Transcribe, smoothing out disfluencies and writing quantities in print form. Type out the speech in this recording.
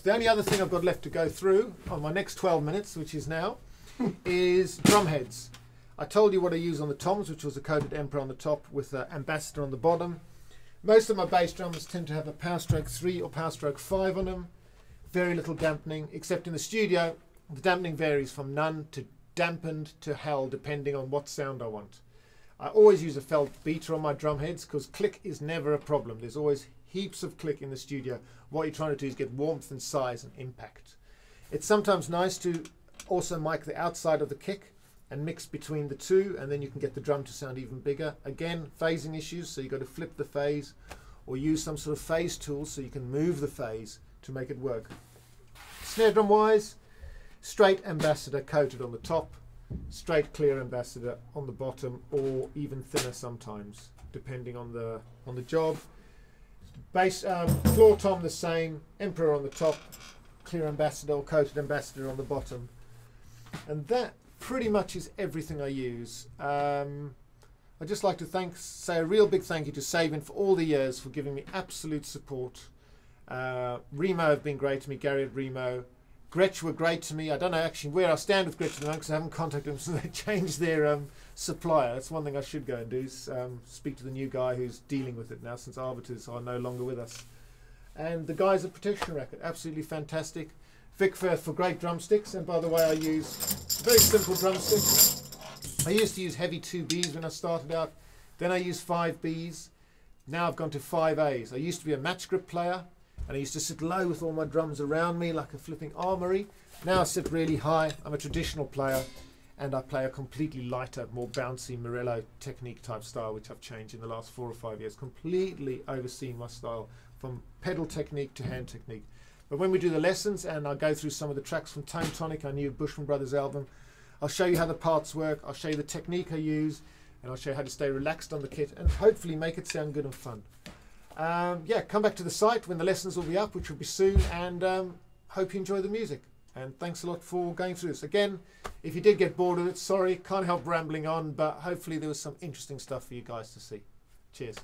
The only other thing I've got left to go through on my next 12 minutes, which is now, is drum heads. I told you what I use on the toms, which was a coated Emperor on the top with an Ambassador on the bottom. Most of my bass drums tend to have a power stroke 3 or power stroke 5 on them. Very little dampening, except in the studio. The dampening varies from none to dampened to hell, depending on what sound I want. I always use a felt beater on my drum heads because click is never a problem. There's always heaps of click in the studio. What you're trying to do is get warmth and size and impact. It's sometimes nice to also mic the outside of the kick and mix between the two, and then you can get the drum to sound even bigger. Again, phasing issues, so you've got to flip the phase or use some sort of phase tool so you can move the phase to make it work. Snare drum wise, straight Ambassador coated on the top, straight clear Ambassador on the bottom, or even thinner sometimes, depending on the job. Bass, floor tom the same, Emperor on the top, clear Ambassador or coated Ambassador on the bottom. And that pretty much is everything I use. I'd just like to say a real big thank you to Sabin for all the years for giving me absolute support. Remo have been great to me, Gary at Remo. Gretsch were great to me. I don't know actually where I stand with Gretsch at the moment because I haven't contacted them since they changed their supplier. That's one thing I should go and do, is speak to the new guy who's dealing with it now, since Arbiters are no longer with us. And the guys at Protection Racket, absolutely fantastic. Vic Firth for great drumsticks, and by the way I use very simple drumsticks. I used to use heavy 2Bs when I started out, then I used 5Bs, now I've gone to 5As. I used to be a match grip player, and I used to sit low with all my drums around me like a flipping armory. Now I sit really high. I'm a traditional player, and I play a completely lighter, more bouncy Morello technique type style, which I've changed in the last 4 or 5 years, completely overseeing my style from pedal technique to hand technique. But when we do the lessons and I go through some of the tracks from Tone Tonic, our new Bushman Brothers album, I'll show you how the parts work, I'll show you the technique I use, and I'll show you how to stay relaxed on the kit and hopefully make it sound good and fun. Yeah, come back to the site when the lessons will be up, which will be soon, and hope you enjoy the music. And thanks a lot for going through this. Again, if you did get bored of it, sorry, can't help rambling on, but hopefully there was some interesting stuff for you guys to see. Cheers.